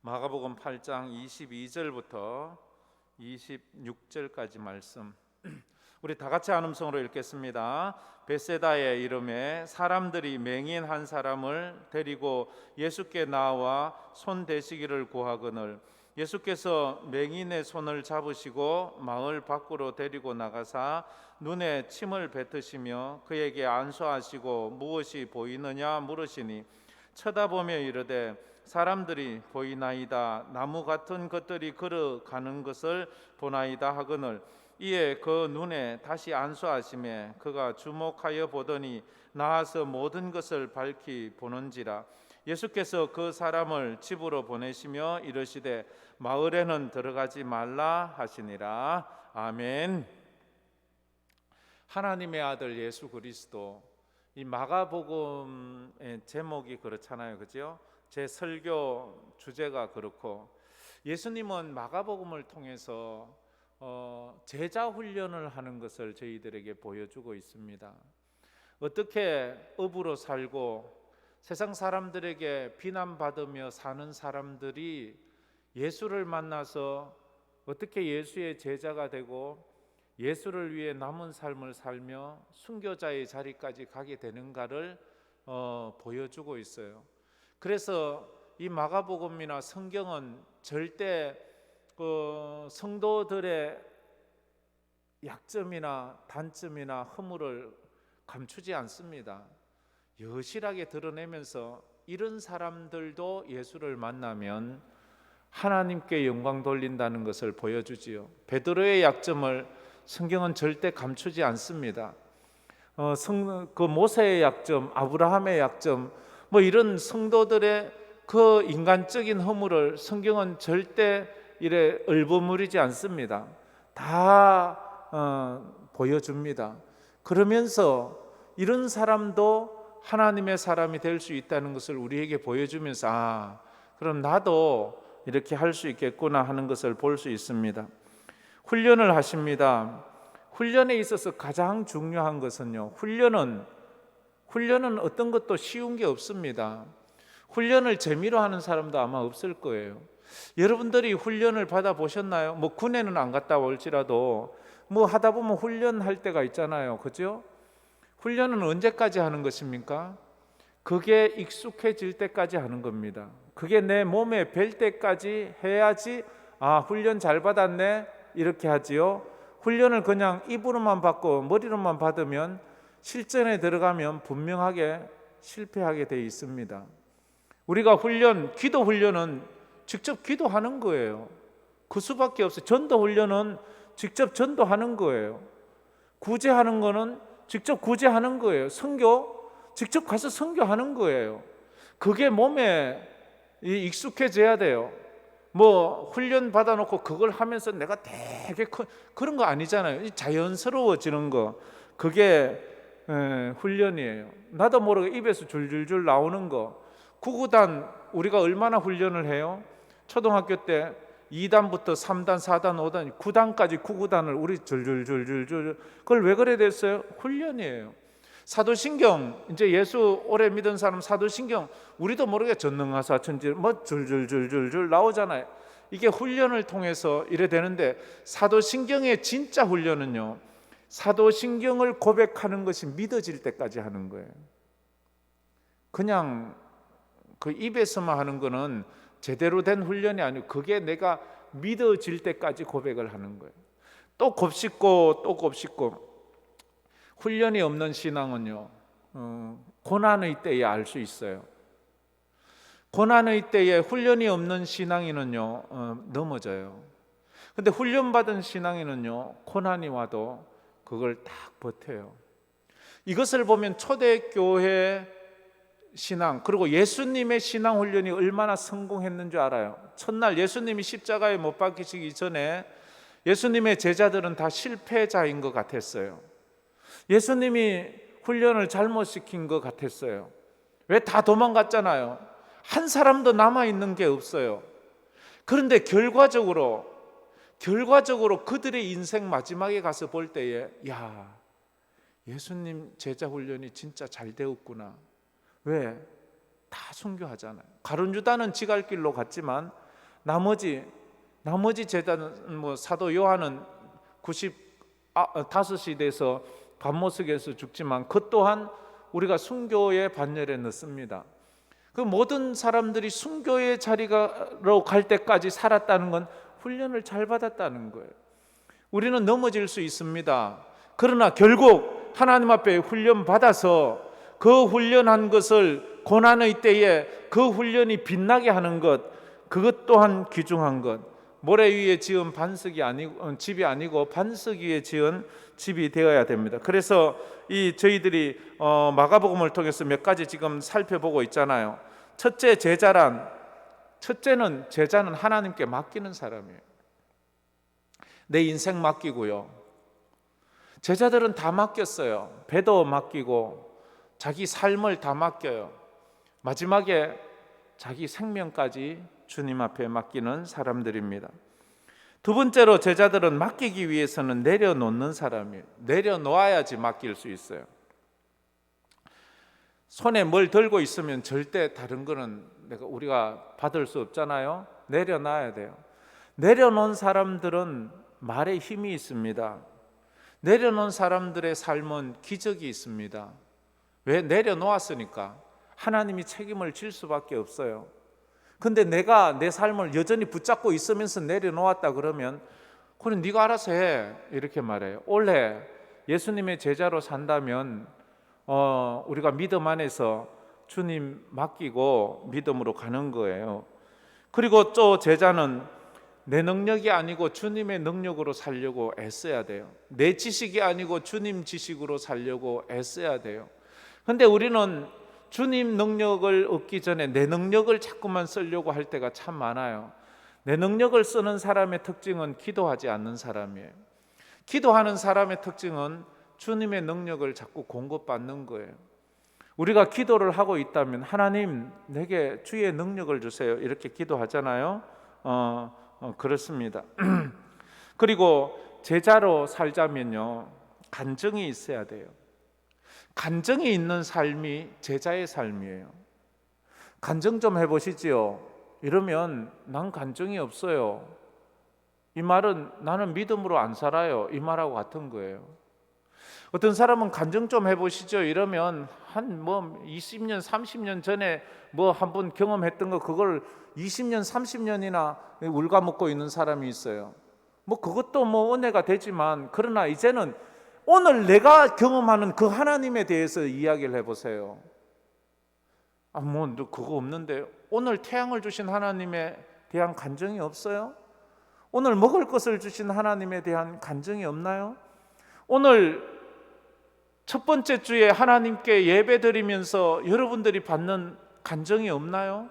마가복음 8장 22절부터 26절까지 말씀 우리 다 같이 한 음성으로 읽겠습니다. 벳세다의 이름에 사람들이 맹인 한 사람을 데리고 예수께 나와 손 대시기를 구하거늘 예수께서 맹인의 손을 잡으시고 마을 밖으로 데리고 나가사 눈에 침을 뱉으시며 그에게 안수하시고 무엇이 보이느냐 물으시니 쳐다보며 이르되 사람들이 보이나이다. 나무 같은 것들이 걸어가는 것을 보나이다 하거늘 이에 그 눈에 다시 안수하시매 그가 주목하여 보더니 나아서 모든 것을 밝히 보는지라. 예수께서 그 사람을 집으로 보내시며 이르시되 마을에는 들어가지 말라 하시니라. 아멘. 하나님의 아들 예수 그리스도, 이 마가복음의 제목이 그렇잖아요, 그죠? 제 설교 주제가 그렇고, 예수님은 마가복음을 통해서 제자 훈련을 하는 것을 저희들에게 보여주고 있습니다. 어떻게 업으로 살고 세상 사람들에게 비난받으며 사는 사람들이 예수를 만나서 어떻게 예수의 제자가 되고 예수를 위해 남은 삶을 살며 순교자의 자리까지 가게 되는가를 보여주고 있어요. 그래서 이 마가복음이나 성경은 절대 성도들의 약점이나 단점이나 허물을 감추지 않습니다. 여실하게 드러내면서 이런 사람들도 예수를 만나면 하나님께 영광 돌린다는 것을 보여주지요. 베드로의 약점을 성경은 절대 감추지 않습니다. 그 모세의 약점, 아브라함의 약점, 이런 성도들의 그 인간적인 허물을 성경은 절대 이래 얼버무리지 않습니다. 다 보여줍니다. 그러면서 이런 사람도 하나님의 사람이 될 수 있다는 것을 우리에게 보여주면서 그럼 나도 이렇게 할 수 있겠구나 하는 것을 볼 수 있습니다. 훈련을 하십니다. 훈련에 있어서 가장 중요한 것은요, 훈련은 어떤 것도 쉬운 게 없습니다. 훈련을 재미로 하는 사람도 아마 없을 거예요. 여러분들이 훈련을 받아보셨나요? 군에는 안 갔다 올지라도 하다 보면 훈련할 때가 있잖아요, 그죠? 훈련은 언제까지 하는 것입니까? 그게 익숙해질 때까지 하는 겁니다. 그게 내 몸에 뵐 때까지 해야지 훈련 잘 받았네 이렇게 하지요. 훈련을 그냥 입으로만 받고 머리로만 받으면 실전에 들어가면 분명하게 실패하게 돼 있습니다. 우리가 기도 훈련은 직접 기도하는 거예요. 그 수밖에 없어요. 전도 훈련은 직접 전도하는 거예요. 구제하는 거는 직접 구제하는 거예요. 선교, 직접 가서 선교하는 거예요. 그게 몸에 익숙해져야 돼요. 훈련 받아놓고 그걸 하면서 내가 되게 그런 거 아니잖아요. 자연스러워지는 거, 그게 훈련이에요. 나도 모르게 입에서 줄줄줄 나오는 거. 구구단 우리가 얼마나 훈련을 해요? 초등학교 때 2단부터 3단, 4단, 5단, 9단까지 구구단을 우리 줄줄줄줄줄. 그걸 왜 그래 됐어요? 훈련이에요. 사도신경, 이제 예수 오래 믿은 사람 사도신경 우리도 모르게 전능하사 천지 줄줄줄줄줄 나오잖아요. 이게 훈련을 통해서 이래 되는데, 사도신경의 진짜 훈련은요, 사도신경을 고백하는 것이 믿어질 때까지 하는 거예요. 그냥 그 입에서만 하는 거는 제대로 된 훈련이 아니고, 그게 내가 믿어질 때까지 고백을 하는 거예요. 또 곱씹고 또 곱씹고. 훈련이 없는 신앙은요, 고난의 때에 알 수 있어요. 고난의 때에 훈련이 없는 신앙인은요, 넘어져요. 근데 훈련받은 신앙인은요, 고난이 와도 그걸 딱 버텨요. 이것을 보면 초대교회 신앙, 그리고 예수님의 신앙 훈련이 얼마나 성공했는 줄 알아요. 첫날 예수님이 십자가에 못 박히시기 전에 예수님의 제자들은 다 실패자인 것 같았어요. 예수님이 훈련을 잘못 시킨 것 같았어요. 왜? 다 도망갔잖아요. 한 사람도 남아있는 게 없어요. 그런데 결과적으로 그들의 인생 마지막에 가서 볼 때에 예수님 제자 훈련이 진짜 잘 되었구나. 왜? 다 순교하잖아요. 가룟 유다는 지 갈 길로 갔지만 나머지 제자는 뭐 사도 요한은 95이 돼서 감모석에서 죽지만 그 또한 우리가 순교의 반열에 넣습니다. 그 모든 사람들이 순교의 자리로 갈 때까지 살았다는 건 훈련을 잘 받았다는 거예요. 우리는 넘어질 수 있습니다. 그러나 결국 하나님 앞에 훈련 받아서 그 훈련한 것을 고난의 때에 그 훈련이 빛나게 하는 것, 그것 또한 귀중한 것. 모래 위에 지은 집이 아니고 반석 위에 지은 집이 되어야 됩니다. 그래서 저희들이 마가복음을 통해서 몇 가지 지금 살펴보고 있잖아요. 첫째는 제자는 하나님께 맡기는 사람이에요. 내 인생 맡기고요. 제자들은 다 맡겼어요. 배도 맡기고 자기 삶을 다 맡겨요. 마지막에 자기 생명까지 주님 앞에 맡기는 사람들입니다. 두 번째로 제자들은 맡기기 위해서는 내려놓는 사람이에요. 내려놓아야지 맡길 수 있어요. 손에 뭘 들고 있으면 절대 다른 거는 우리가 받을 수 없잖아요. 내려놔야 돼요. 내려놓은 사람들은 말에 힘이 있습니다. 내려놓은 사람들의 삶은 기적이 있습니다. 왜? 내려놓았으니까 하나님이 책임을 질 수밖에 없어요. 근데 내가 내 삶을 여전히 붙잡고 있으면서 내려놓았다 그러면 그럼 네가 알아서 해 이렇게 말해요. 원래 예수님의 제자로 산다면 우리가 믿음 안에서 주님 맡기고 믿음으로 가는 거예요. 그리고 또 제자는 내 능력이 아니고 주님의 능력으로 살려고 애써야 돼요. 내 지식이 아니고 주님 지식으로 살려고 애써야 돼요. 근데 우리는 주님 능력을 얻기 전에 내 능력을 자꾸만 쓰려고 할 때가 참 많아요. 내 능력을 쓰는 사람의 특징은 기도하지 않는 사람이에요. 기도하는 사람의 특징은 주님의 능력을 자꾸 공급받는 거예요. 우리가 기도를 하고 있다면 하나님 내게 주의 능력을 주세요 이렇게 기도하잖아요. 그렇습니다. 그리고 제자로 살자면요 간증이 있어야 돼요. 간증이 있는 삶이 제자의 삶이에요. 간증 좀 해보시지요. 이러면 난 간증이 없어요. 이 말은 나는 믿음으로 안 살아요. 이 말하고 같은 거예요. 어떤 사람은 간증 좀 해보시죠. 이러면 한 20년, 30년 전에 한 번 경험했던 거 그걸 20년, 30년이나 울가먹고 있는 사람이 있어요. 그것도 은혜가 되지만 그러나 이제는 오늘 내가 경험하는 그 하나님에 대해서 이야기를 해보세요. 그거 없는데 오늘 태양을 주신 하나님에 대한 간증이 없어요? 오늘 먹을 것을 주신 하나님에 대한 간증이 없나요? 오늘 첫 번째 주에 하나님께 예배드리면서 여러분들이 받는 간증이 없나요?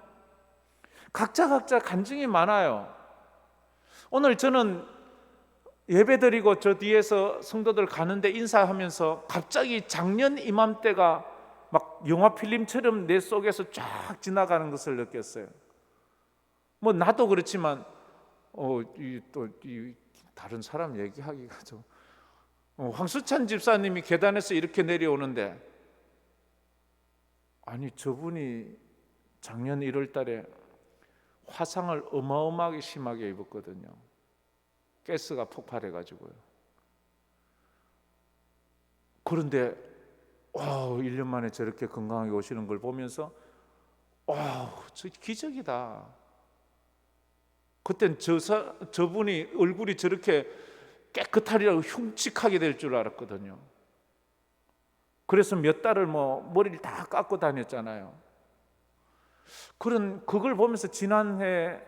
각자 간증이 많아요. 오늘 저는 예배드리고 저 뒤에서 성도들 가는데 인사하면서 갑자기 작년 이맘때가 막 영화 필름처럼 내 속에서 쫙 지나가는 것을 느꼈어요. 나도 그렇지만 다른 사람 얘기하기가 좀 황수찬 집사님이 계단에서 이렇게 내려오는데 저분이 작년 1월 달에 화상을 어마어마하게 심하게 입었거든요. 가스가 폭발해가지고요. 그런데 1년 만에 저렇게 건강하게 오시는 걸 보면서 저 기적이다. 그땐 저분이 얼굴이 저렇게 깨끗하리라고 흉측하게 될 줄 알았거든요. 그래서 몇 달을 머리를 다 깎고 다녔잖아요. 그걸 보면서 지난해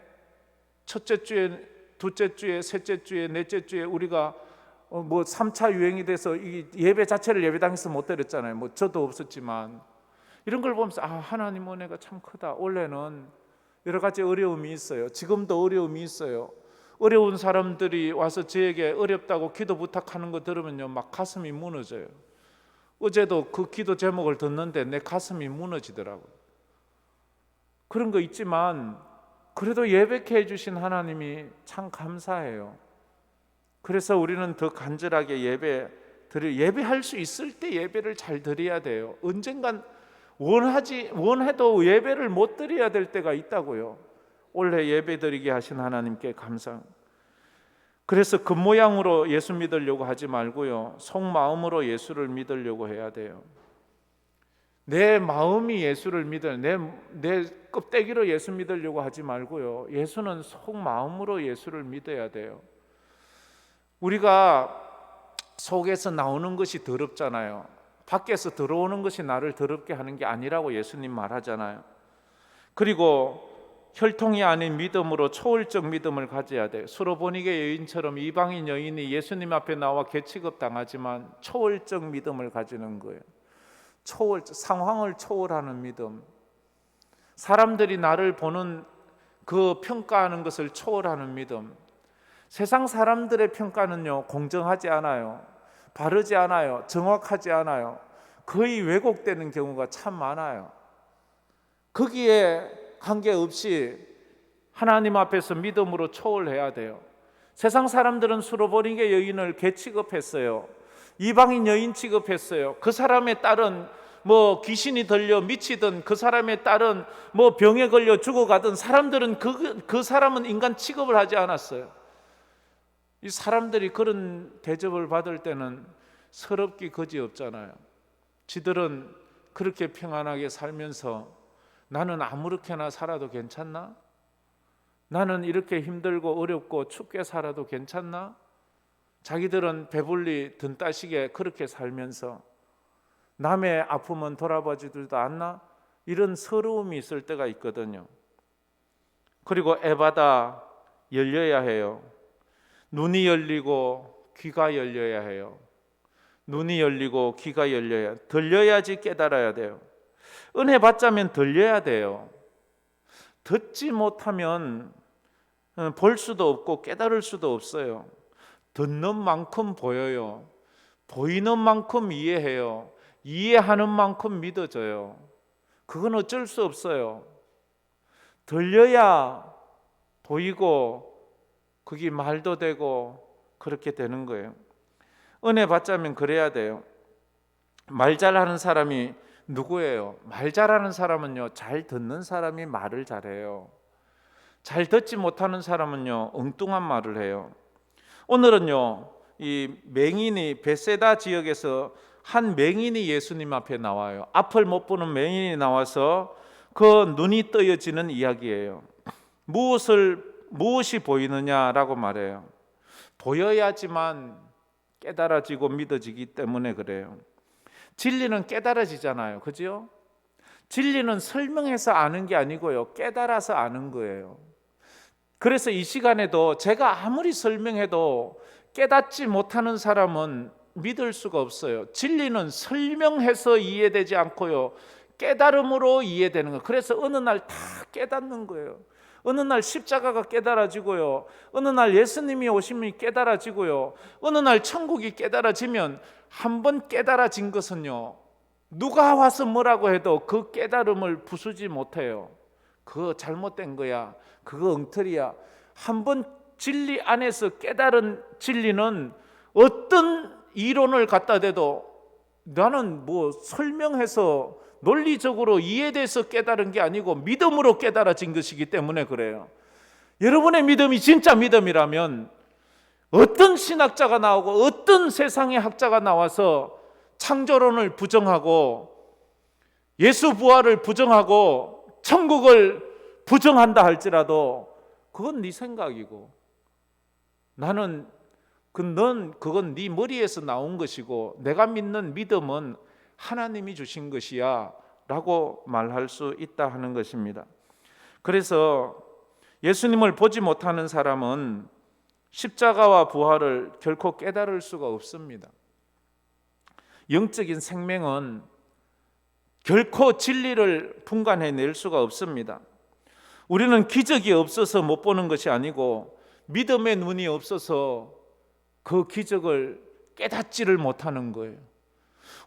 첫째 주에, 둘째 주에, 셋째 주에, 넷째 주에 우리가 3차 유행이 돼서 이 예배 자체를 예배당에서 못 드렸잖아요. 저도 없었지만 이런 걸 보면서 하나님 은혜가 참 크다. 원래는 여러 가지 어려움이 있어요. 지금도 어려움이 있어요. 어려운 사람들이 와서 저에게 어렵다고 기도 부탁하는 거 들으면요 막 가슴이 무너져요. 어제도 그 기도 제목을 듣는데 내 가슴이 무너지더라고요. 그런 거 있지만 그래도 예배케 해주신 하나님이 참 감사해요. 그래서 우리는 더 간절하게 예배할 수 있을 때 예배를 잘 드려야 돼요. 언젠간 원해도 예배를 못 드려야 될 때가 있다고요. 올해 예배드리게 하신 하나님께 감사합니다. 그래서 겉모양으로 예수 믿으려고 하지 말고요, 속마음으로 예수를 믿으려고 해야 돼요. 내 마음이 예수를 믿어요. 내 껍데기로 예수 믿으려고 하지 말고요, 예수는 속마음으로 예수를 믿어야 돼요. 우리가 속에서 나오는 것이 더럽잖아요. 밖에서 들어오는 것이 나를 더럽게 하는 게 아니라고 예수님 말하잖아요. 그리고 혈통이 아닌 믿음으로 초월적 믿음을 가져야 돼요. 수로보니게 여인처럼 이방인 여인이 예수님 앞에 나와 개취급 당하지만 초월적 믿음을 가지는 거예요. 상황을 초월하는 믿음. 사람들이 나를 보는 그 평가하는 것을 초월하는 믿음. 세상 사람들의 평가는요, 공정하지 않아요. 바르지 않아요. 정확하지 않아요. 거의 왜곡되는 경우가 참 많아요. 거기에 관계없이 하나님 앞에서 믿음으로 초월해야 돼요. 세상 사람들은 수로보니게 여인을 개 취급했어요. 이방인 여인 취급했어요. 그 사람의 딸은 귀신이 들려 미치든, 그 사람의 딸은 병에 걸려 죽어가든, 사람들은 그 사람은 인간 취급을 하지 않았어요. 이 사람들이 그런 대접을 받을 때는 서럽기 거지없잖아요. 지들은 그렇게 평안하게 살면서 나는 아무렇게나 살아도 괜찮나? 나는 이렇게 힘들고 어렵고 춥게 살아도 괜찮나? 자기들은 배불리 든 따시게 그렇게 살면서 남의 아픔은 돌아보지도 않나? 이런 서러움이 있을 때가 있거든요. 그리고 애받아 열려야 해요. 눈이 열리고 귀가 열려야 해요. 눈이 열리고 귀가 열려야, 들려야지 깨달아야 돼요. 은혜 받자면 들려야 돼요. 듣지 못하면 볼 수도 없고 깨달을 수도 없어요. 듣는 만큼 보여요. 보이는 만큼 이해해요. 이해하는 만큼 믿어져요. 그건 어쩔 수 없어요. 들려야 보이고 그게 말도 되고 그렇게 되는 거예요. 은혜 받자면 그래야 돼요. 말 잘하는 사람이 누구예요? 말 잘하는 사람은요, 잘 듣는 사람이 말을 잘해요. 잘 듣지 못하는 사람은요, 엉뚱한 말을 해요. 오늘은요, 이 맹인이 베세다 지역에서 한 맹인이 예수님 앞에 나와요. 앞을 못 보는 맹인이 나와서 그 눈이 떠여지는 이야기예요. 무엇이 보이느냐라고 말해요. 보여야지만 깨달아지고 믿어지기 때문에 그래요. 진리는 깨달아지잖아요. 그죠? 진리는 설명해서 아는 게 아니고요, 깨달아서 아는 거예요. 그래서 이 시간에도 제가 아무리 설명해도 깨닫지 못하는 사람은 믿을 수가 없어요. 진리는 설명해서 이해되지 않고요, 깨달음으로 이해되는 거예요. 그래서 어느 날 다 깨닫는 거예요. 어느 날 십자가가 깨달아지고요, 어느 날 예수님이 오심이 깨달아지고요, 어느 날 천국이 깨달아지면, 한번 깨달아진 것은요, 누가 와서 뭐라고 해도 그 깨달음을 부수지 못해요. 그거 잘못된 거야, 그거 엉터리야. 한번 진리 안에서 깨달은 진리는 어떤 이론을 갖다 대도 나는 설명해서 논리적으로 이해돼서 깨달은 게 아니고 믿음으로 깨달아진 것이기 때문에 그래요. 여러분의 믿음이 진짜 믿음이라면 어떤 신학자가 나오고 어떤 세상의 학자가 나와서 창조론을 부정하고 예수 부활을 부정하고 천국을 부정한다 할지라도 그건 네 생각이고, 나는 그건 네 머리에서 나온 것이고, 내가 믿는 믿음은 하나님이 주신 것이야 라고 말할 수 있다 하는 것입니다. 그래서 예수님을 보지 못하는 사람은 십자가와 부활을 결코 깨달을 수가 없습니다. 영적인 생명은 결코 진리를 분간해낼 수가 없습니다. 우리는 기적이 없어서 못 보는 것이 아니고 믿음의 눈이 없어서 그 기적을 깨닫지를 못하는 거예요.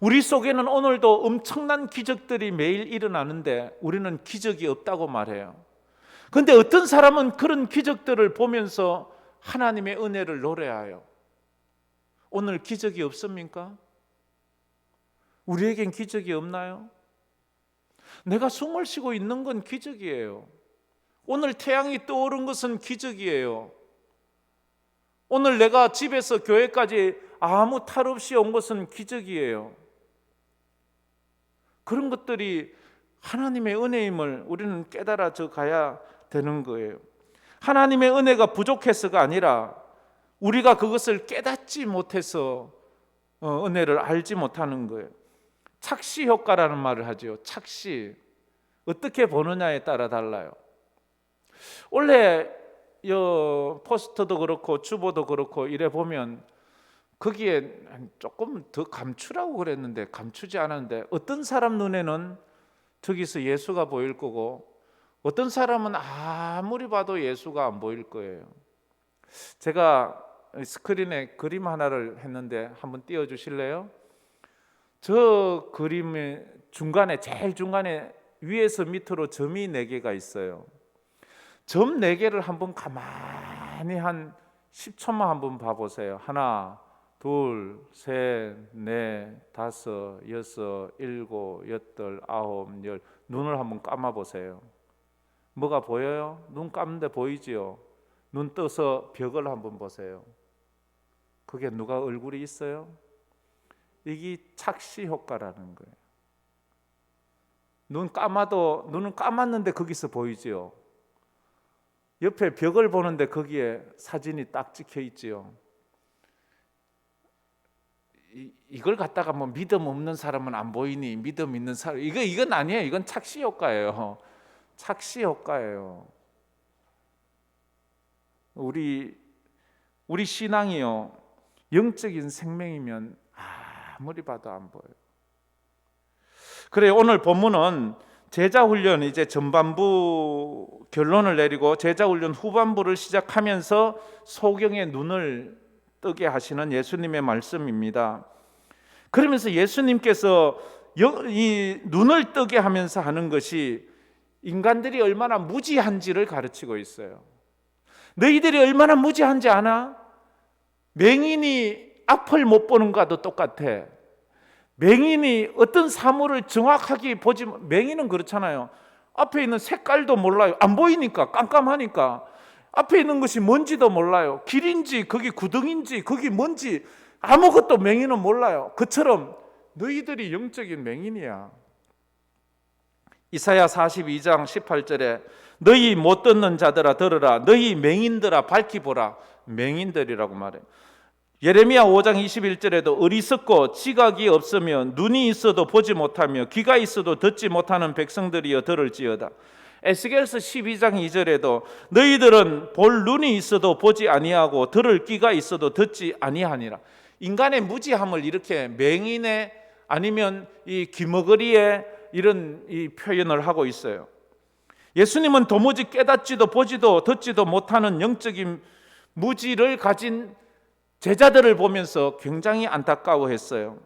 우리 속에는 오늘도 엄청난 기적들이 매일 일어나는데 우리는 기적이 없다고 말해요. 그런데 어떤 사람은 그런 기적들을 보면서 하나님의 은혜를 노래해요. 오늘 기적이 없습니까? 우리에겐 기적이 없나요? 내가 숨을 쉬고 있는 건 기적이에요. 오늘 태양이 떠오른 것은 기적이에요. 오늘 내가 집에서 교회까지 아무 탈 없이 온 것은 기적이에요. 그런 것들이 하나님의 은혜임을 우리는 깨달아져 가야 되는 거예요. 하나님의 은혜가 부족해서가 아니라 우리가 그것을 깨닫지 못해서 은혜를 알지 못하는 거예요. 착시 효과라는 말을 하죠. 착시. 어떻게 보느냐에 따라 달라요. 원래 포스터도 그렇고 주보도 그렇고 이래 보면 거기에 조금 더 감추라고 그랬는데 감추지 않았는데, 어떤 사람 눈에는 저기서 예수가 보일 거고 어떤 사람은 아무리 봐도 예수가 안 보일 거예요. 제가 스크린에 그림 하나를 했는데 한번 띄워주실래요? 저 그림의 중간에, 제일 중간에 위에서 밑으로 점이 4개가 있어요. 점 4개를 한번 가만히 한 10초만 한번 봐보세요. 하나, 둘, 셋, 넷, 다섯, 여섯, 일곱, 여덟, 아홉, 열. 눈을 한번 감아보세요. 뭐가 보여요? 눈 감는데 보이지요? 눈 떠서 벽을 한번 보세요. 그게 누가 얼굴이 있어요? 이게 착시 효과라는 거예요. 눈은 감았는데 거기서 보이지요? 옆에 벽을 보는데 거기에 사진이 딱 찍혀 있지요? 이걸 갖다가 뭐 믿음 없는 사람은 안 보이니 믿음 있는 사람, 이건 아니에요. 이건 착시 효과예요. 착시 효과예요. 우리 신앙이요, 영적인 생명이면 아무리 봐도 안 보여요. 그래, 오늘 본문은 제자훈련 이제 전반부 결론을 내리고 제자훈련 후반부를 시작하면서 소경의 눈을 뜨게 하시는 예수님의 말씀입니다. 그러면서 예수님께서 이 눈을 뜨게 하면서 하는 것이 인간들이 얼마나 무지한지를 가르치고 있어요. 너희들이 얼마나 무지한지 아나? 맹인이 앞을 못 보는 것과도 똑같아. 맹인이 어떤 사물을 정확하게 보지, 맹인은 그렇잖아요. 앞에 있는 색깔도 몰라요. 안 보이니까, 깜깜하니까. 앞에 있는 것이 뭔지도 몰라요. 길인지 거기 구덩인지 거기 뭔지 아무것도 맹인은 몰라요. 그처럼 너희들이 영적인 맹인이야. 이사야 42장 18절에 너희 못 듣는 자들아 들으라, 너희 맹인들아 밝히 보라. 맹인들이라고 말해요. 예레미야 5장 21절에도 어리석고 지각이 없으며 눈이 있어도 보지 못하며 귀가 있어도 듣지 못하는 백성들이여 들을지어다. 에스겔서 12장 2절에도 너희들은 볼 눈이 있어도 보지 아니하고 들을 귀가 있어도 듣지 아니하니라. 인간의 무지함을 이렇게 맹인의 아니면 이 귀머거리에 이런 이 표현을 하고 있어요. 예수님은 도무지 깨닫지도 보지도 듣지도 못하는 영적인 무지를 가진 제자들을 보면서 굉장히 안타까워했어요.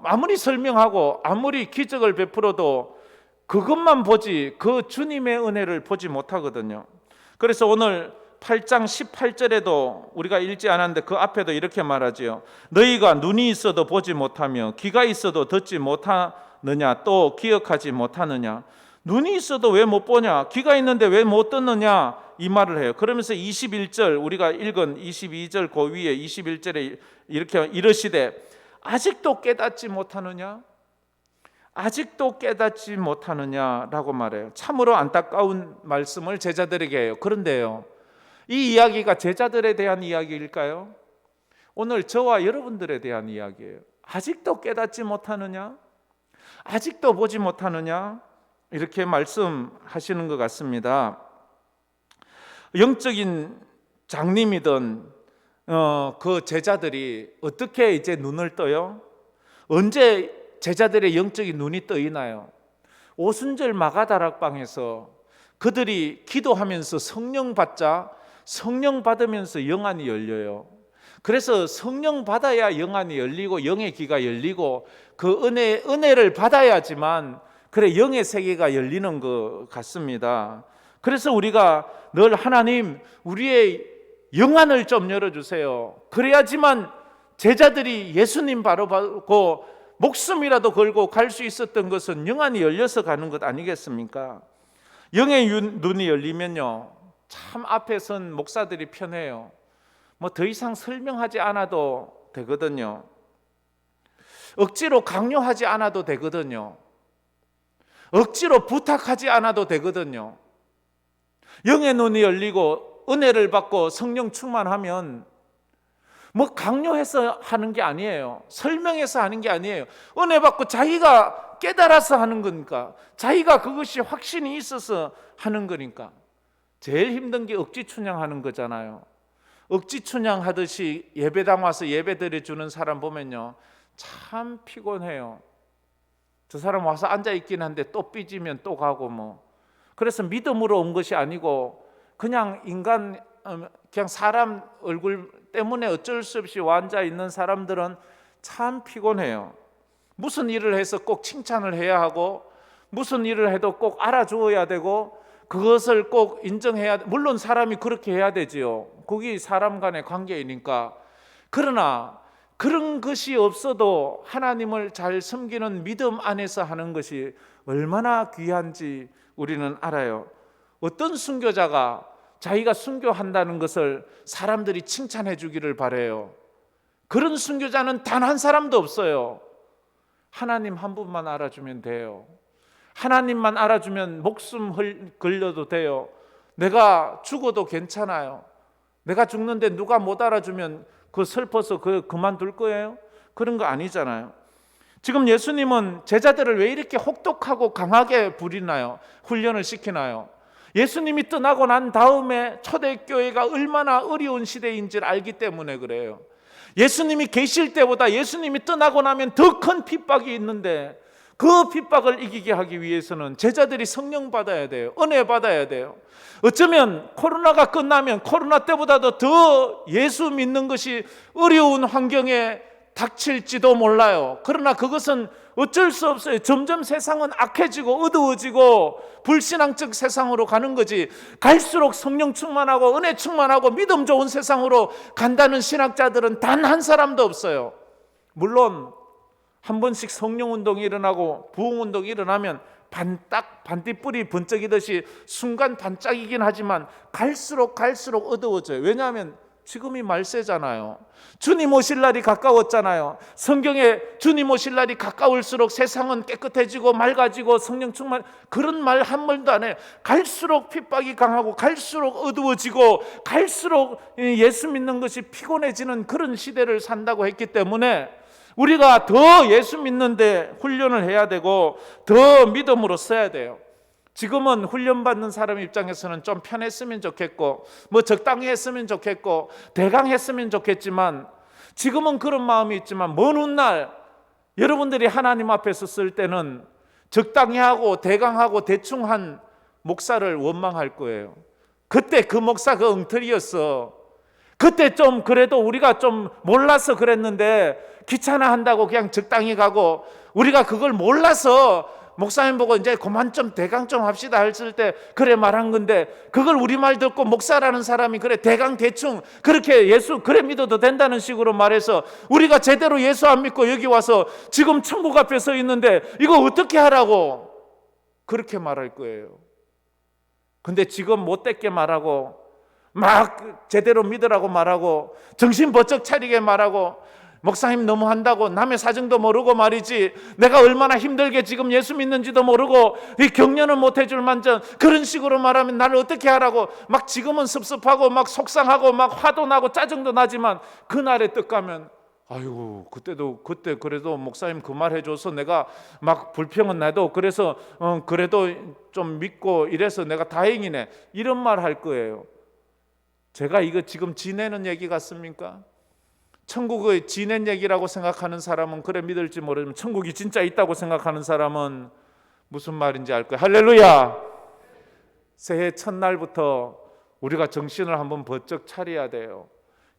아무리 설명하고 아무리 기적을 베풀어도 그것만 보지 그 주님의 은혜를 보지 못하거든요. 그래서 오늘 8장 18절에도 우리가 읽지 않았는데 그 앞에도 이렇게 말하지요. 너희가 눈이 있어도 보지 못하며 귀가 있어도 듣지 못하느냐, 또 기억하지 못하느냐. 눈이 있어도 왜 못 보냐, 귀가 있는데 왜 못 듣느냐, 이 말을 해요. 그러면서 21절, 우리가 읽은 22절 그 위에 21절에 이렇게 이르시되 아직도 깨닫지 못하느냐, 아직도 깨닫지 못하느냐라고 말해요. 참으로 안타까운 말씀을 제자들에게 해요. 그런데요, 이 이야기가 제자들에 대한 이야기일까요? 오늘 저와 여러분들에 대한 이야기예요. 아직도 깨닫지 못하느냐, 아직도 보지 못하느냐, 이렇게 말씀하시는 것 같습니다. 영적인 장님이던 그 제자들이 어떻게 이제 눈을 떠요? 언제 제자들의 영적인 눈이 떠이나요? 오순절 마가다락방에서 그들이 기도하면서 성령 받으면서 영안이 열려요. 그래서 성령 받아야 영안이 열리고 영의 귀가 열리고 그 은혜를 받아야지만 그래 영의 세계가 열리는 것 같습니다. 그래서 우리가 늘 하나님 우리의 영안을 좀 열어주세요. 그래야지만 제자들이 예수님 바로 보고 목숨이라도 걸고 갈 수 있었던 것은 영안이 열려서 가는 것 아니겠습니까? 영의 눈이 열리면요, 참 앞에 선 목사들이 편해요. 뭐 더 이상 설명하지 않아도 되거든요. 억지로 강요하지 않아도 되거든요. 억지로 부탁하지 않아도 되거든요. 영의 눈이 열리고 은혜를 받고 성령 충만하면 뭐 강요해서 하는 게 아니에요. 설명해서 하는 게 아니에요. 은혜 받고 자기가 깨달아서 하는 거니까, 자기가 그것이 확신이 있어서 하는 거니까. 제일 힘든 게 억지 춘향하는 거잖아요. 억지 춘향하듯이 예배당 와서 예배 드려주는 사람 보면요, 참 피곤해요. 저 사람 와서 앉아있긴 한데 또 삐지면 또 가고 뭐. 그래서 믿음으로 온 것이 아니고 그냥 인간, 그냥 사람 얼굴 때문에 어쩔 수 없이 와 앉아있는 사람들은 참 피곤해요. 무슨 일을 해서 꼭 칭찬을 해야 하고, 무슨 일을 해도 꼭 알아주어야 되고, 그것을 꼭 인정해야 돼. 물론 사람이 그렇게 해야 되지요. 그게 사람 간의 관계이니까. 그러나 그런 것이 없어도 하나님을 잘 섬기는 믿음 안에서 하는 것이 얼마나 귀한지 우리는 알아요. 어떤 순교자가 자기가 순교한다는 것을 사람들이 칭찬해 주기를 바라요. 그런 순교자는 단 한 사람도 없어요. 하나님 한 분만 알아주면 돼요. 하나님만 알아주면 목숨 걸려도 돼요. 내가 죽어도 괜찮아요. 내가 죽는데 누가 못 알아주면 그 슬퍼서 그만둘 거예요? 그런 거 아니잖아요. 지금 예수님은 제자들을 왜 이렇게 혹독하고 강하게 부리나요? 훈련을 시키나요? 예수님이 떠나고 난 다음에 초대교회가 얼마나 어려운 시대인지를 알기 때문에 그래요. 예수님이 계실 때보다 예수님이 떠나고 나면 더 큰 핍박이 있는데, 그 핍박을 이기게 하기 위해서는 제자들이 성령 받아야 돼요. 은혜 받아야 돼요. 어쩌면 코로나가 끝나면 코로나 때보다도 더 예수 믿는 것이 어려운 환경에 닥칠지도 몰라요. 그러나 그것은 어쩔 수 없어요. 점점 세상은 악해지고 어두워지고 불신앙적 세상으로 가는 거지, 갈수록 성령 충만하고 은혜 충만하고 믿음 좋은 세상으로 간다는 신학자들은 단 한 사람도 없어요. 물론 한 번씩 성령 운동이 일어나고 부흥 운동이 일어나면 반딧불이 번쩍이듯이 순간 반짝이긴 하지만 갈수록 어두워져요. 왜냐하면 지금이 말세잖아요. 주님 오실 날이 가까웠잖아요. 성경에 주님 오실 날이 가까울수록 세상은 깨끗해지고 맑아지고 성령 충만, 그런 말 한 번도 안 해요. 갈수록 핍박이 강하고 갈수록 어두워지고 갈수록 예수 믿는 것이 피곤해지는 그런 시대를 산다고 했기 때문에 우리가 더 예수 믿는데 훈련을 해야 되고 더 믿음으로 써야 돼요. 지금은 훈련받는 사람 입장에서는 좀 편했으면 좋겠고 뭐 적당히 했으면 좋겠고 대강 했으면 좋겠지만, 지금은 그런 마음이 있지만 먼 훗날 여러분들이 하나님 앞에 섰을 때는 적당히 하고 대강하고 대충 한 목사를 원망할 거예요. 그때 그 목사가 엉터리였어. 그때 좀 그래도 우리가 좀 몰라서 그랬는데 귀찮아 한다고 그냥 적당히 가고, 우리가 그걸 몰라서 목사님 보고 이제 그만 좀 대강 좀 합시다 했을 때 그래 말한 건데, 그걸 우리 말 듣고 목사라는 사람이 그래 대강 대충 그렇게 예수 그래 믿어도 된다는 식으로 말해서 우리가 제대로 예수 안 믿고 여기 와서 지금 천국 앞에 서 있는데 이거 어떻게 하라고 그렇게 말할 거예요. 근데 지금 못되게 말하고 막 제대로 믿으라고 말하고 정신 번쩍 차리게 말하고, 목사님 너무 한다고 남의 사정도 모르고 말이지 내가 얼마나 힘들게 지금 예수 믿는지도 모르고 이 격려는 못 해줄 만전 그런 식으로 말하면 나를 어떻게 하라고 막 지금은 섭섭하고 막 속상하고 막 화도 나고 짜증도 나지만, 그날에 뜻 가면 아이고 그때 그래도 목사님 그 말 해줘서 내가 막 불평은 나도 그래서 그래도 좀 믿고 이래서 내가 다행이네 이런 말 할 거예요. 제가 이거 지금 지내는 얘기 같습니까? 천국의 지낸 얘기라고 생각하는 사람은 그래 믿을지 모르지만 천국이 진짜 있다고 생각하는 사람은 무슨 말인지 알 거예요. 할렐루야. 새해 첫날부터 우리가 정신을 한번 번쩍 차려야 돼요.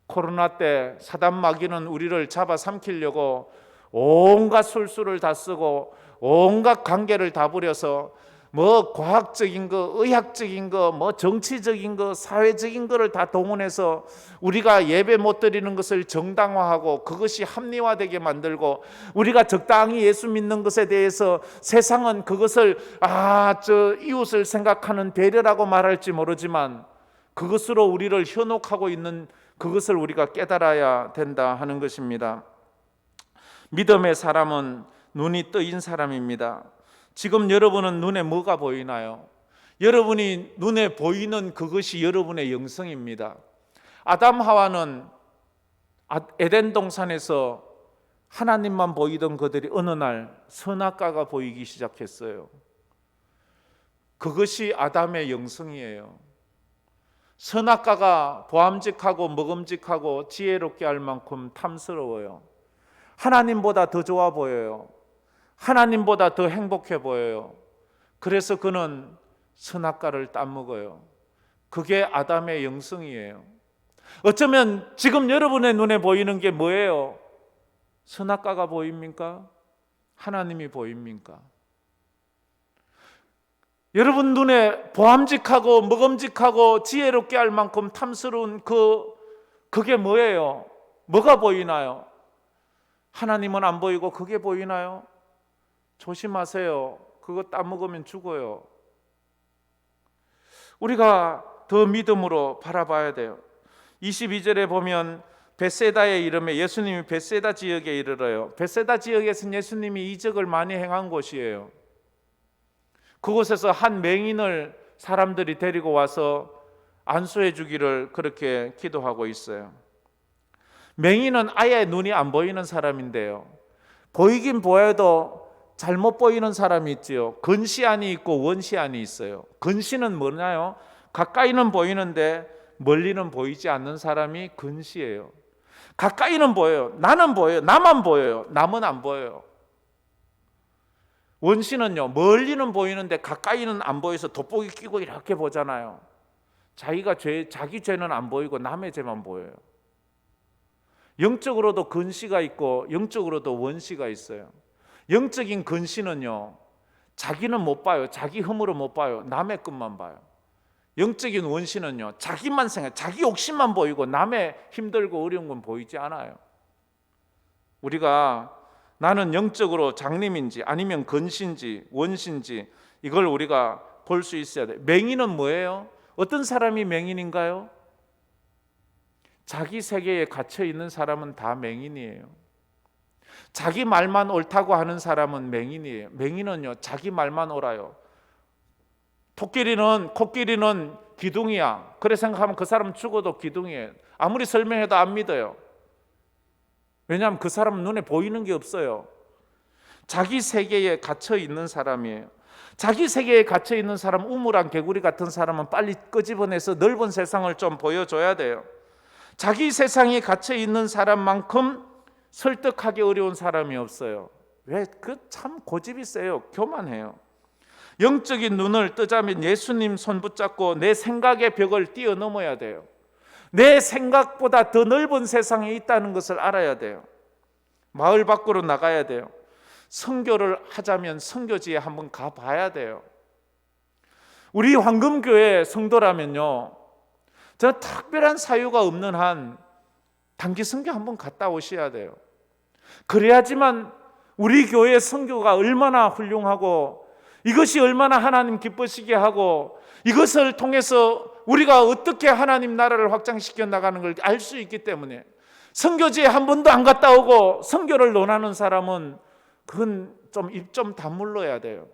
코로나 때 사단 마귀는 우리를 잡아삼키려고 온갖 술수를 다 쓰고 온갖 관계를 다 부려서 뭐 과학적인 거, 의학적인 거, 뭐 정치적인 거, 사회적인 거를 다 동원해서 우리가 예배 못 드리는 것을 정당화하고 그것이 합리화되게 만들고, 우리가 적당히 예수 믿는 것에 대해서 세상은 그것을 저 이웃을 생각하는 배려라고 말할지 모르지만 그것으로 우리를 현혹하고 있는 그것을 우리가 깨달아야 된다 하는 것입니다. 믿음의 사람은 눈이 뜨인 사람입니다. 지금 여러분은 눈에 뭐가 보이나요? 여러분이 눈에 보이는 그것이 여러분의 영성입니다. 아담 하와는 에덴 동산에서 하나님만 보이던 그들이 어느 날 선악과가 보이기 시작했어요. 그것이 아담의 영성이에요. 선악과가 보암직하고 먹음직하고 지혜롭게 할 만큼 탐스러워요. 하나님보다 더 좋아 보여요. 하나님보다 더 행복해 보여요. 그래서 그는 선악과를 따먹어요. 그게 아담의 영성이에요. 어쩌면 지금 여러분의 눈에 보이는 게 뭐예요? 선악과가 보입니까? 하나님이 보입니까? 여러분 눈에 보암직하고 먹음직하고 지혜롭게 할 만큼 탐스러운 그게 뭐예요? 뭐가 보이나요? 하나님은 안 보이고 그게 보이나요? 조심하세요. 그거 따먹으면 죽어요. 우리가 더 믿음으로 바라봐야 돼요. 22절에 보면 벳세다의 이름에 예수님이 벳세다 지역에 이르러요. 벳세다 지역에서는 예수님이 이적을 많이 행한 곳이에요. 그곳에서 한 맹인을 사람들이 데리고 와서 안수해 주기를 그렇게 기도하고 있어요. 맹인은 아예 눈이 안 보이는 사람인데요, 보이긴 보여도 잘못 보이는 사람이 있지요. 근시안이 있고 원시안이 있어요. 근시는 뭐냐요? 가까이는 보이는데 멀리는 보이지 않는 사람이 근시예요. 가까이는 보여요. 나는 보여요. 나만 보여요. 남은 안 보여요. 원시는요, 멀리는 보이는데 가까이는 안 보여서 돋보기 끼고 이렇게 보잖아요. 자기 죄는 안 보이고 남의 죄만 보여요. 영적으로도 근시가 있고 영적으로도 원시가 있어요. 영적인 근시는요, 자기는 못 봐요. 자기 흠으로 못 봐요. 남의 것만 봐요. 영적인 원시는요, 자기만 생각, 자기 욕심만 보이고 남의 힘들고 어려운 건 보이지 않아요. 우리가 나는 영적으로 장님인지 아니면 근시인지 원시인지 이걸 우리가 볼 수 있어야 돼요. 맹인은 뭐예요? 어떤 사람이 맹인인가요? 자기 세계에 갇혀 있는 사람은 다 맹인이에요. 자기 말만 옳다고 하는 사람은 맹인이에요. 맹인은요, 자기 말만 옳아요. 코끼리는 기둥이야. 그래 생각하면 그 사람 죽어도 기둥이에요. 아무리 설명해도 안 믿어요. 왜냐하면 그 사람은 눈에 보이는 게 없어요. 자기 세계에 갇혀 있는 사람이에요. 자기 세계에 갇혀 있는 사람, 우물안 개구리 같은 사람은 빨리 끄집어내서 넓은 세상을 좀 보여줘야 돼요. 자기 세상에 갇혀 있는 사람만큼 설득하기 어려운 사람이 없어요. 왜? 참 고집이 세요. 교만해요. 영적인 눈을 뜨자면 예수님 손 붙잡고 내 생각의 벽을 뛰어넘어야 돼요. 내 생각보다 더 넓은 세상에 있다는 것을 알아야 돼요. 마을 밖으로 나가야 돼요. 선교를 하자면 선교지에 한번 가봐야 돼요. 우리 황금교회 성도라면요, 저 특별한 사유가 없는 한 단기 선교 한번 갔다 오셔야 돼요. 그래야지만 우리 교회 선교가 얼마나 훌륭하고 이것이 얼마나 하나님 기쁘시게 하고 이것을 통해서 우리가 어떻게 하나님 나라를 확장시켜 나가는 걸 알 수 있기 때문에, 선교지에 한 번도 안 갔다 오고 선교를 논하는 사람은 그건 좀 입 좀 다물러야 돼요.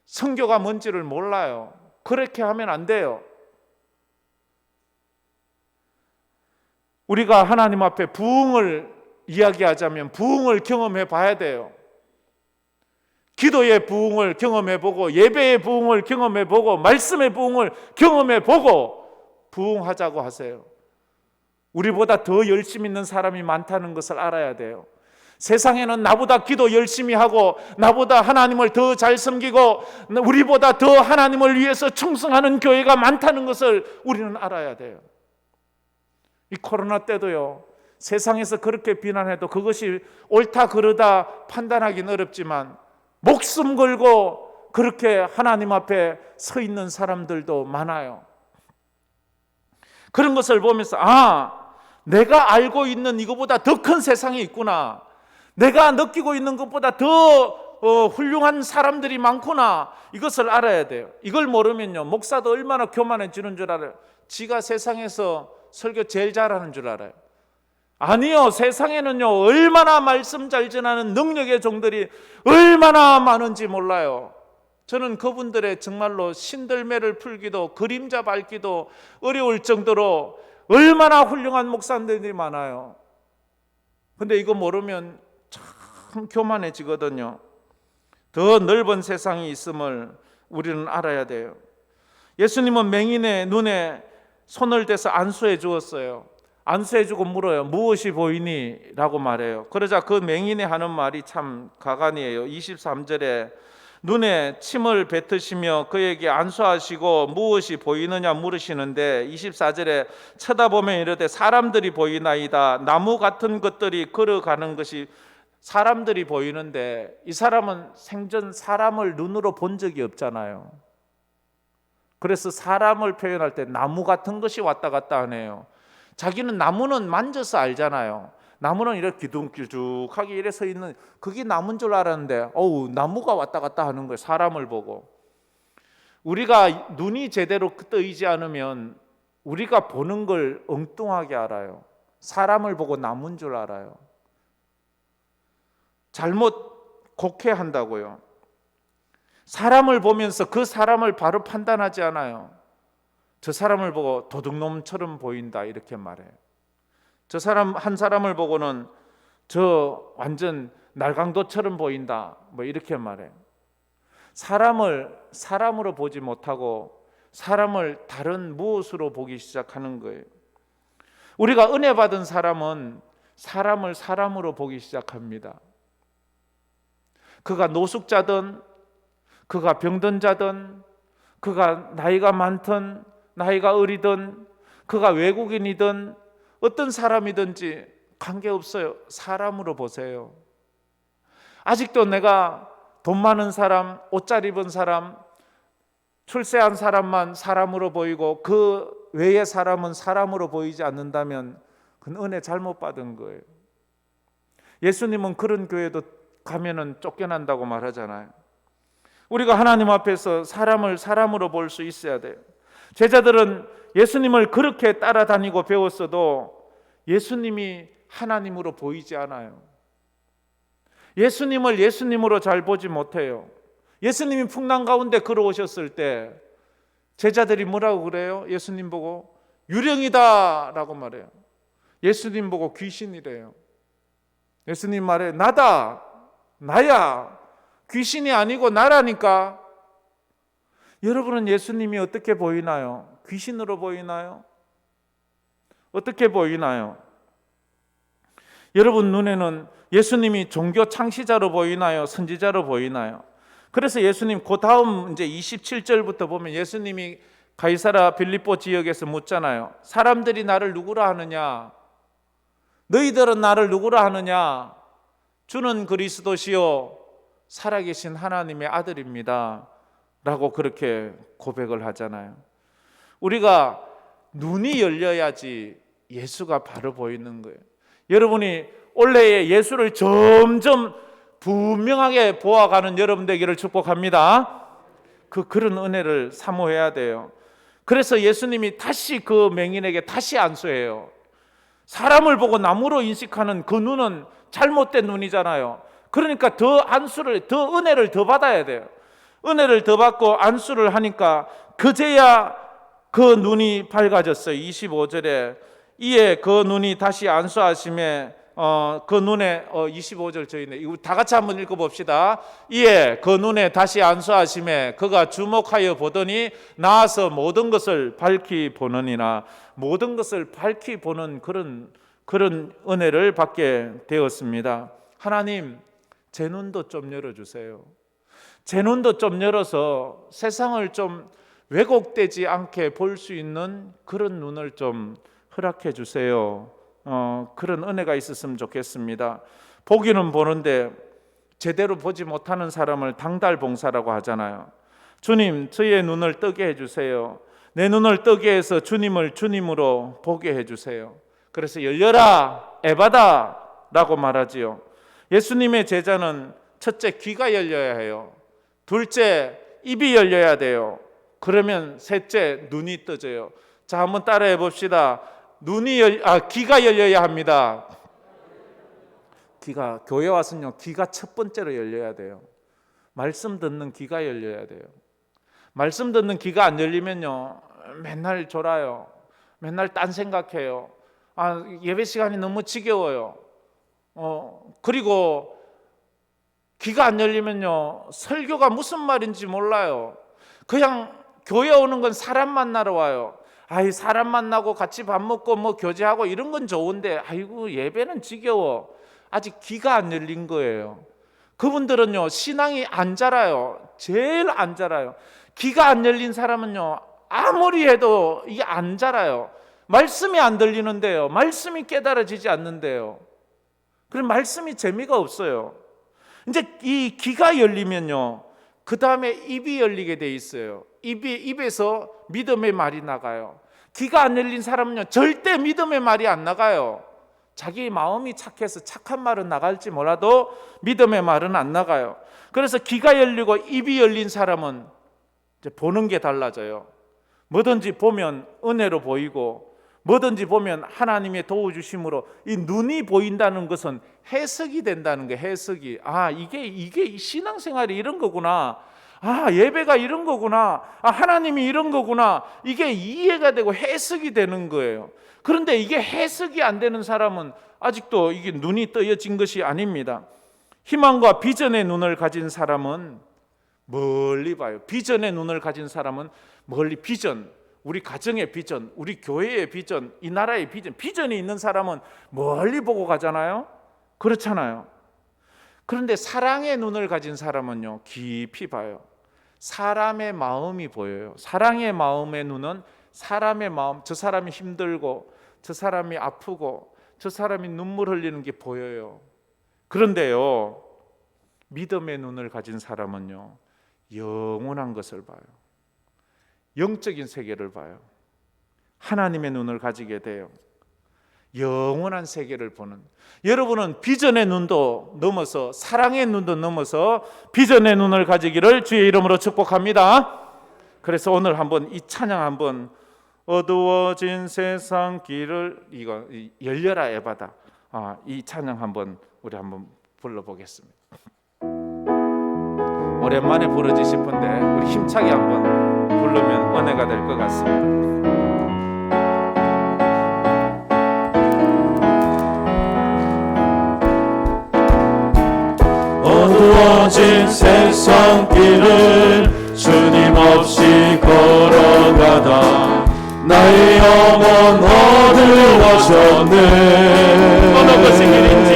선교가 뭔지를 몰라요. 그렇게 하면 안 돼요. 우리가 하나님 앞에 부흥을 이야기하자면 부흥을 경험해 봐야 돼요. 기도의 부흥을 경험해 보고 예배의 부흥을 경험해 보고 말씀의 부흥을 경험해 보고 부흥하자고 하세요. 우리보다 더 열심히 있는 사람이 많다는 것을 알아야 돼요. 세상에는 나보다 기도 열심히 하고 나보다 하나님을 더 잘 섬기고 우리보다 더 하나님을 위해서 충성하는 교회가 많다는 것을 우리는 알아야 돼요. 이 코로나 때도요, 세상에서 그렇게 비난해도 그것이 옳다 그르다 판단하기는 어렵지만 목숨 걸고 그렇게 하나님 앞에 서 있는 사람들도 많아요. 그런 것을 보면서 내가 알고 있는 이것보다 더 큰 세상이 있구나, 내가 느끼고 있는 것보다 더 훌륭한 사람들이 많구나, 이것을 알아야 돼요. 이걸 모르면요, 목사도 얼마나 교만해지는 줄 알아요. 지가 세상에서 설교 제일 잘하는 줄 알아요. 아니요, 세상에는요 얼마나 말씀 잘 전하는 능력의 종들이 얼마나 많은지 몰라요. 저는 그분들의 정말로 신들매를 풀기도 그림자 밟기도 어려울 정도로 얼마나 훌륭한 목사님들이 많아요. 근데 이거 모르면 참 교만해지거든요. 더 넓은 세상이 있음을 우리는 알아야 돼요. 예수님은 맹인의 눈에 손을 대서 안수해 주었어요. 안수해 주고 물어요. 무엇이 보이니? 라고 말해요. 그러자 그 맹인이 하는 말이 참 가관이에요. 23절에 눈에 침을 뱉으시며 그에게 안수하시고 무엇이 보이느냐 물으시는데, 24절에 쳐다보면 이르되 사람들이 보이나이다. 나무 같은 것들이 걸어가는 것이 사람들이 보이는데, 이 사람은 생전 사람을 눈으로 본 적이 없잖아요. 그래서 사람을 표현할 때 나무 같은 것이 왔다 갔다 하네요. 자기는 나무는 만져서 알잖아요. 나무는 이렇게 기둥길쭉하게 이래 서 있는, 그게 나무인 줄 알았는데 나무가 왔다 갔다 하는 거예요. 사람을 보고. 우리가 눈이 제대로 뜨이지 않으면 우리가 보는 걸 엉뚱하게 알아요. 사람을 보고 나무인 줄 알아요. 잘못 곡해한다고요. 사람을 보면서 그 사람을 바로 판단하지 않아요. 저 사람을 보고 도둑놈처럼 보인다 이렇게 말해요. 저 사람 한 사람을 보고는 저 완전 날강도처럼 보인다 뭐 이렇게 말해요. 사람을 사람으로 보지 못하고 사람을 다른 무엇으로 보기 시작하는 거예요. 우리가 은혜 받은 사람은 사람을 사람으로 보기 시작합니다. 그가 노숙자든 그가 병든 자든 그가 나이가 많든 나이가 어리든 그가 외국인이든 어떤 사람이든지 관계없어요. 사람으로 보세요. 아직도 내가 돈 많은 사람, 옷 잘 입은 사람, 출세한 사람만 사람으로 보이고 그 외의 사람은 사람으로 보이지 않는다면 그건 은혜 잘못 받은 거예요. 예수님은 그런 교회도 가면은 쫓겨난다고 말하잖아요. 우리가 하나님 앞에서 사람을 사람으로 볼 수 있어야 돼요. 제자들은 예수님을 그렇게 따라다니고 배웠어도 예수님이 하나님으로 보이지 않아요. 예수님을 예수님으로 잘 보지 못해요. 예수님이 풍랑 가운데 걸어오셨을 때 제자들이 뭐라고 그래요? 예수님 보고 유령이다 라고 말해요. 예수님 보고 귀신이래요. 예수님 말해 나다, 나야, 귀신이 아니고 나라니까. 여러분은 예수님이 어떻게 보이나요? 귀신으로 보이나요? 어떻게 보이나요? 여러분 눈에는 예수님이 종교 창시자로 보이나요? 선지자로 보이나요? 그래서 예수님 그 다음 이제 27절부터 보면 예수님이 가이사라 빌립보 지역에서 묻잖아요. 사람들이 나를 누구라 하느냐? 너희들은 나를 누구라 하느냐? 주는 그리스도시요 살아계신 하나님의 아들입니다 라고 그렇게 고백을 하잖아요. 우리가 눈이 열려야지 예수가 바로 보이는 거예요. 여러분이 올해의 예수를 점점 분명하게 보아가는 여러분 되기를 축복합니다. 그런 은혜를 사모해야 돼요. 그래서 예수님이 다시 그 맹인에게 다시 안수해요. 사람을 보고 나무로 인식하는 그 눈은 잘못된 눈이잖아요. 그러니까 더 은혜를 더 받아야 돼요. 은혜를 더 받고 안수를 하니까 그제야 그 눈이 밝아졌어요. 25절에 이에 그 눈이 다시 안수하심에 그 눈에 25절 저희네 이거 다 같이 한번 읽어봅시다. 이에 그 눈에 다시 안수하심에 그가 주목하여 보더니 나아서 모든 것을 밝히 보느니라. 모든 것을 밝히 보는 그런 은혜를 받게 되었습니다. 하나님 제 눈도 좀 열어주세요. 제 눈도 좀 열어서 세상을 좀 왜곡되지 않게 볼 수 있는 그런 눈을 좀 허락해 주세요. 그런 은혜가 있었으면 좋겠습니다. 보기는 보는데 제대로 보지 못하는 사람을 당달봉사라고 하잖아요. 주님, 저의 눈을 뜨게 해주세요. 내 눈을 뜨게 해서 주님을 주님으로 보게 해주세요. 그래서 열려라 에바다 라고 말하지요. 예수님의 제자는 첫째 귀가 열려야 해요. 둘째 입이 열려야 돼요. 그러면 셋째 눈이 떠져요. 자, 한번 따라해 봅시다. 귀가 열려야 합니다. 귀가, 교회 와서는요, 귀가 첫 번째로 열려야 돼요. 말씀 듣는 귀가 열려야 돼요. 말씀 듣는 귀가 안 열리면요, 맨날 졸아요. 맨날 딴 생각해요. 예배 시간이 너무 지겨워요. 그리고 귀가 안 열리면요, 설교가 무슨 말인지 몰라요. 그냥 교회 오는 건 사람 만나러 와요. 사람 만나고 같이 밥 먹고 뭐 교제하고 이런 건 좋은데, 아이고 예배는 지겨워. 아직 귀가 안 열린 거예요. 그분들은요, 신앙이 안 자라요. 제일 안 자라요. 귀가 안 열린 사람은요, 아무리 해도 이게 안 자라요. 말씀이 안 들리는데요, 말씀이 깨달아지지 않는데요, 그럼 말씀이 재미가 없어요. 이제 이 귀가 열리면요, 그 다음에 입이 열리게 돼 있어요. 입에서 믿음의 말이 나가요. 귀가 안 열린 사람은요, 절대 믿음의 말이 안 나가요. 자기 마음이 착해서 착한 말은 나갈지 몰라도 믿음의 말은 안 나가요. 그래서 귀가 열리고 입이 열린 사람은 이제 보는 게 달라져요. 뭐든지 보면 은혜로 보이고, 뭐든지 보면 하나님의 도와주심으로 이 눈이 보인다는 것은 해석이 된다는 거예요. 해석이. 이게 신앙생활이 이런 거구나. 예배가 이런 거구나. 하나님이 이런 거구나. 이게 이해가 되고 해석이 되는 거예요. 그런데 이게 해석이 안 되는 사람은 아직도 이게 눈이 떠여진 것이 아닙니다. 희망과 비전의 눈을 가진 사람은 멀리 봐요. 비전의 눈을 가진 사람은 멀리, 비전, 우리 가정의 비전, 우리 교회의 비전, 이 나라의 비전, 비전이 있는 사람은 멀리 보고 가잖아요. 그렇잖아요. 그런데 사랑의 눈을 가진 사람은요, 깊이 봐요. 사람의 마음이 보여요. 사랑의 마음의 눈은 사람의 마음, 저 사람이 힘들고 저 사람이 아프고 저 사람이 눈물 흘리는 게 보여요. 그런데요, 믿음의 눈을 가진 사람은요, 영원한 것을 봐요. 영적인 세계를 봐요. 하나님의 눈을 가지게 돼요. 영원한 세계를 보는, 여러분은 비전의 눈도 넘어서 사랑의 눈도 넘어서 비전의 눈을 가지기를 주의 이름으로 축복합니다. 그래서 오늘 한번 이 찬양 한번, 어두워진 세상 길을, 이거 열려라 에바다, 이 찬양 한번 우리 한번 불러보겠습니다. 오랜만에 부르지 싶은데 우리 힘차게 한번 부르면 은혜가 될 것 같습니다. 어두워진 세상 길을 주님 없이 걸어가다 나의 영혼 어두워졌네. 어느 것이 길인지,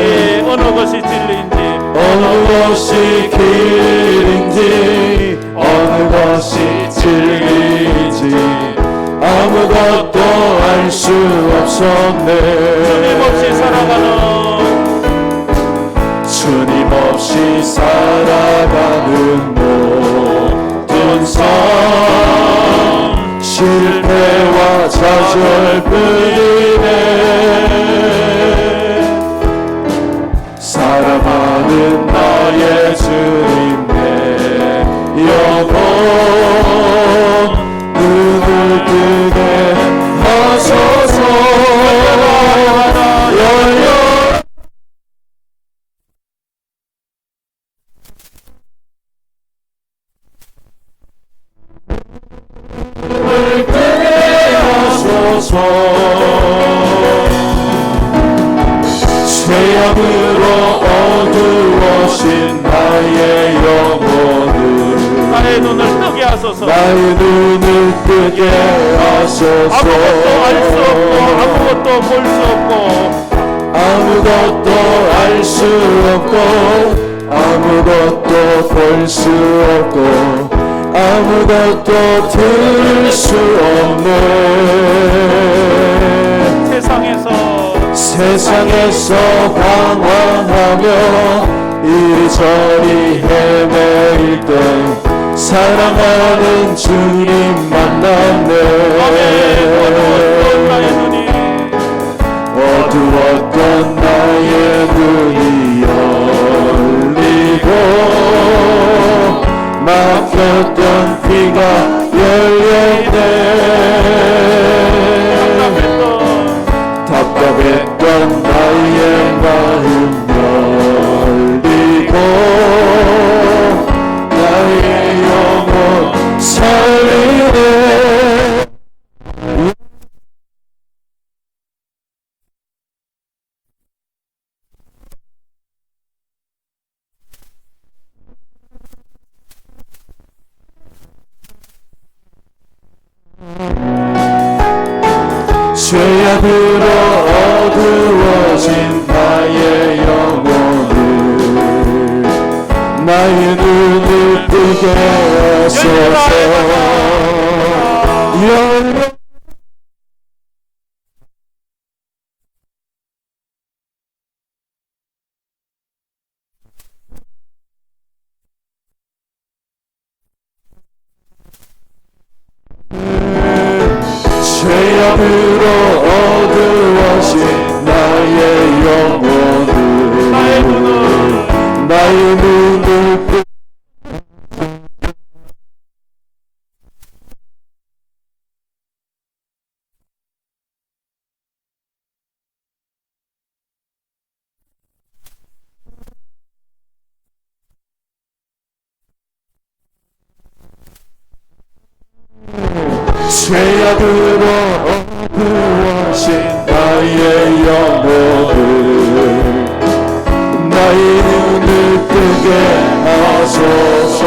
어느 것이 진리인지, 어느 것이 길인지, 어느 것이 진리인지 아무것도 알 수 없었네. 주님 없이 살아가는, 주님 없이 살아가는 모든 삶, 실패와 좌절뿐이네. 사랑하는 나의 주님, 내 영혼 눈을 뜨게 하소서. 열려 죄악으로 어두워진 나의 영혼을, 나의 눈을 뜨게 하소서. 나의 눈을 뜨게 하소서. 아무것도 알 수 없고 아무것도 볼 수 없고 아무것도 알 수 없고 아무것도 볼 수 없고 아무것도 들을 수 없네. 세상에서 세상에서 방황하며 이리저리 헤매일 때 사랑하는 주님 만났네. 어두웠던 나의 눈이 열리고 막혔던 귀가 열렸네. 답답했던 나의 마음 열리고 나의 영혼 살리네. 죄악으로 어두워진 나의 영혼을 나의 눈을 뜨게 하소서. 죄악으로 어두워진 나의 영혼을 나의 눈을 뜨 죄악으로 어두워진 나의 영혼을 나의 눈을 뜨게 하소서.